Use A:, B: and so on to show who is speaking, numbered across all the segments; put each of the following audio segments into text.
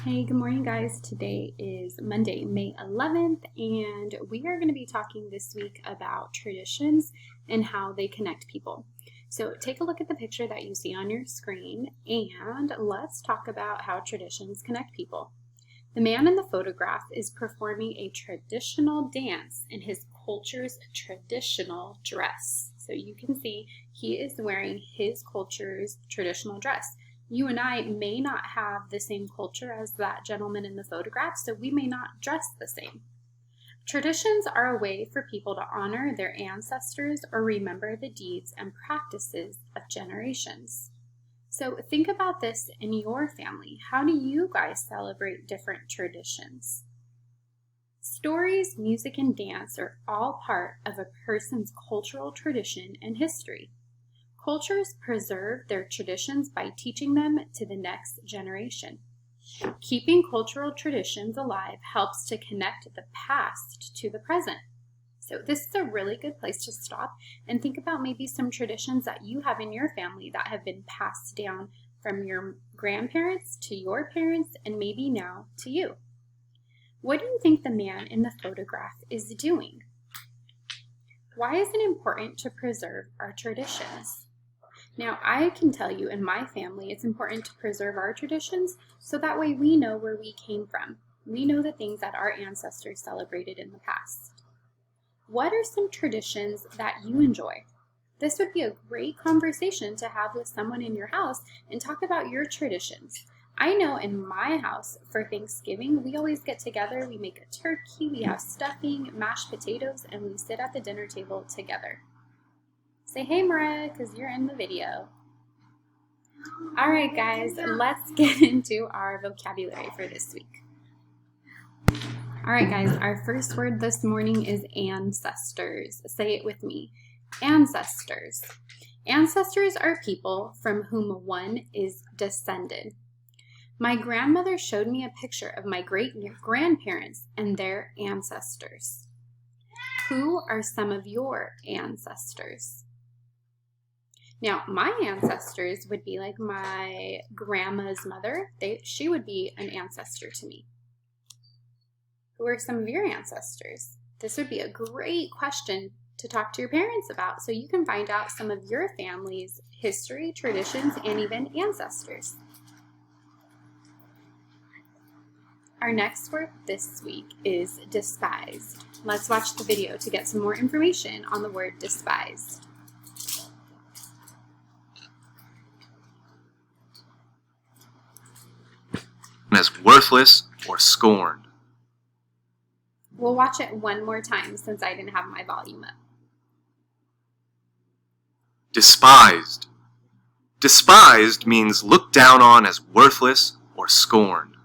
A: Hey, good morning, guys. Today is Monday, May 11th, and we are going to be talking this week about traditions and how they connect people. So take a look at the picture that you see on your screen, and let's talk about how traditions connect people. The man in the photograph is performing a traditional dance in his culture's traditional dress. So you can see he is wearing his culture's traditional dress. You and I may not have the same culture as that gentleman in the photograph, so we may not dress the same. Traditions are a way for people to honor their ancestors or remember the deeds and practices of generations. So think about this in your family. How do you guys celebrate different traditions? Stories, music, and dance are all part of a person's cultural tradition and history. Cultures preserve their traditions by teaching them to the next generation. Keeping cultural traditions alive helps to connect the past to the present. So this is a really good place to stop and think about maybe some traditions that you have in your family that have been passed down from your grandparents to your parents and maybe now to you. What do you think the man in the photograph is doing? Why is it important to preserve our traditions? Now, I can tell you in my family, it's important to preserve our traditions so that way we know where we came from. We know the things that our ancestors celebrated in the past. What are some traditions that you enjoy? This would be a great conversation to have with someone in your house and talk about your traditions. I know in my house for Thanksgiving, we always get together, we make a turkey, we have stuffing, mashed potatoes, and we sit at the dinner table together. Say hey, Mariah, because you're in the video. All right, guys, let's get into our vocabulary for this week. All right, guys, our first word this morning is ancestors. Say it with me. Ancestors. Ancestors are people from whom one is descended. My grandmother showed me a picture of my great-grandparents and their ancestors. Who are some of your ancestors? Now, my ancestors would be like my grandma's mother. She would be an ancestor to me. Who are some of your ancestors? This would be a great question to talk to your parents about so you can find out some of your family's history, traditions, and even ancestors. Our next word this week is despised. Let's watch the video to get some more information on the word despised.
B: As worthless or scorned.
A: We'll watch it one more time since I didn't have my volume up.
B: Despised. Despised means looked down on as worthless or scorned.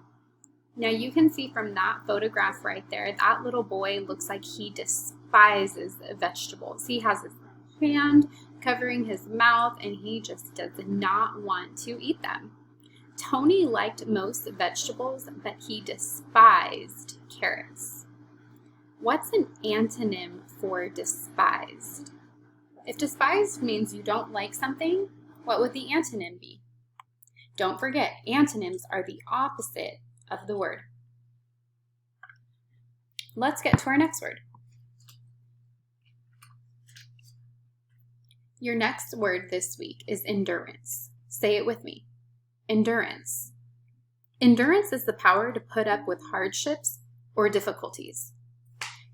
A: Now you can see from that photograph right there, that little boy looks like he despises vegetables. He has his hand covering his mouth and he just does not want to eat them. Tony liked most vegetables, but he despised carrots. What's an antonym for despised? If despised means you don't like something, what would the antonym be? Don't forget, antonyms are the opposite of the word. Let's get to our next word. Your next word this week is endurance. Say it with me. Endurance. Endurance is the power to put up with hardships or difficulties.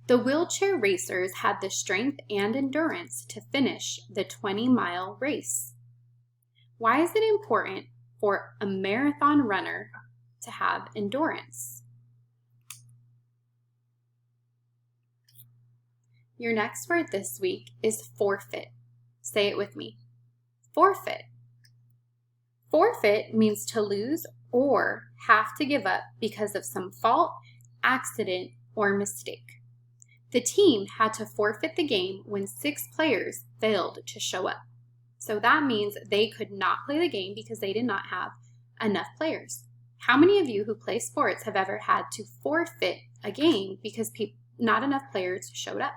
A: The wheelchair racers had the strength and endurance to finish the 20-mile race. Why is it important for a marathon runner to have endurance? Your next word this week is forfeit. Say it with me. Forfeit. Forfeit means to lose or have to give up because of some fault, accident, or mistake. The team had to forfeit the game when 6 players failed to show up. So that means they could not play the game because they did not have enough players. How many of you who play sports have ever had to forfeit a game because not enough players showed up?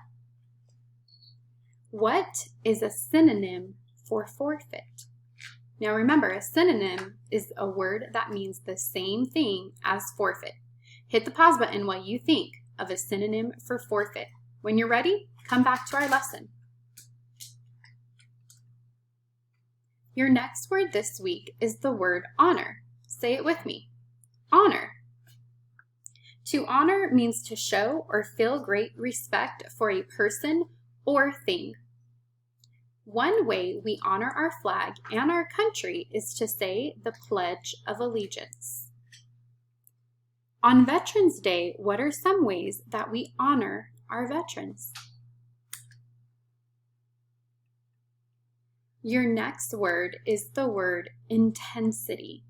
A: What is a synonym for forfeit? Now remember, a synonym is a word that means the same thing as forfeit. Hit the pause button while you think of a synonym for forfeit. When you're ready, come back to our lesson. Your next word this week is the word honor. Say it with me. Honor. To honor means to show or feel great respect for a person or thing. One way we honor our flag and our country is to say the Pledge of Allegiance. On Veterans Day, what are some ways that we honor our veterans? Your next word is the word intensity.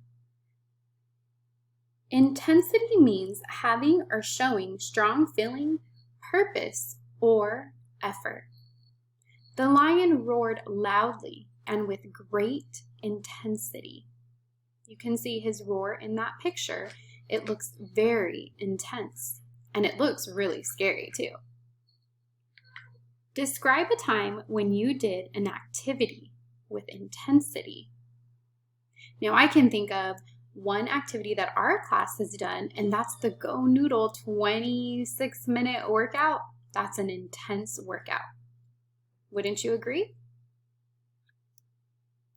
A: Intensity means having or showing strong feeling, purpose, or effort. The lion roared loudly and with great intensity. You can see his roar in that picture. It looks very intense, and it looks really scary too. Describe a time when you did an activity with intensity. Now I can think of one activity that our class has done, and that's the Go Noodle 26-minute workout. That's an intense workout. Wouldn't you agree?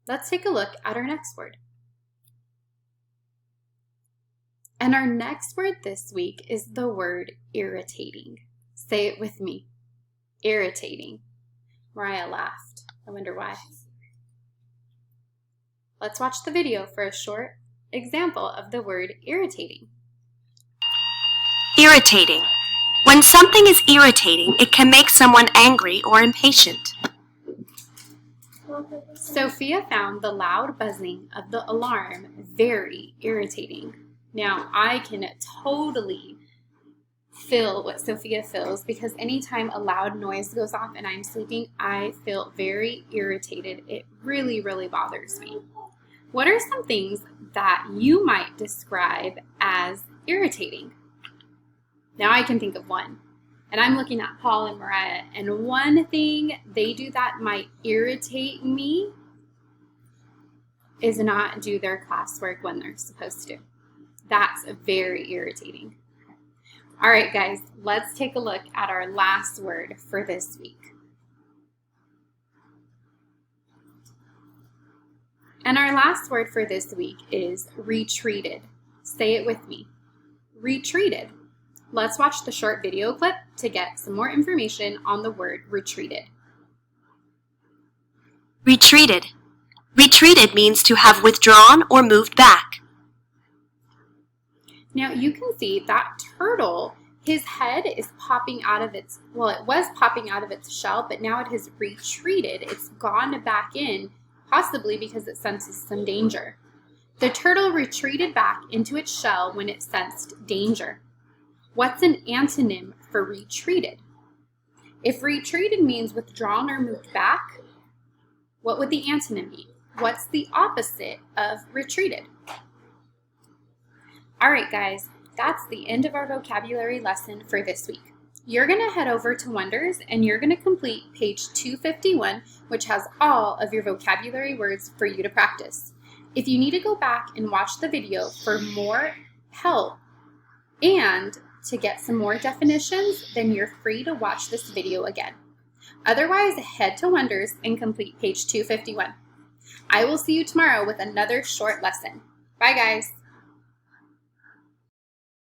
A: Let's take a look at our next word. And our next word this week is the word irritating. Say it with me. Irritating. Mariah laughed. I wonder why. Let's watch the video for a short example of the word irritating.
C: Irritating. When something is irritating, it can make someone angry or impatient.
A: Sophia found the loud buzzing of the alarm very irritating. Now, I can totally feel what Sophia feels because anytime a loud noise goes off and I'm sleeping, I feel very irritated. It really, really bothers me. What are some things that you might describe as irritating? Now I can think of one, and I'm looking at Paul and Mariah, and one thing they do that might irritate me is not do their classwork when they're supposed to. That's very irritating. All right, guys, let's take a look at our last word for this week. And our last word for this week is retreated. Say it with me. Retreated. Let's watch the short video clip to get some more information on the word retreated.
C: Retreated. Retreated means to have withdrawn or moved back.
A: Now you can see that turtle, his head is popping out of its, well, it was popping out of its shell, but now it has retreated. It's gone back in, possibly because it senses some danger. The turtle retreated back into its shell when it sensed danger. What's an antonym for retreated? If retreated means withdrawn or moved back, what would the antonym be? What's the opposite of retreated? All right, guys, that's the end of our vocabulary lesson for this week. You're going to head over to Wonders and you're going to complete page 251, which has all of your vocabulary words for you to practice. If you need to go back and watch the video for more help and to get some more definitions, then you're free to watch this video again. Otherwise, head to Wonders and complete page 251. I will see you tomorrow with another short lesson. Bye, guys.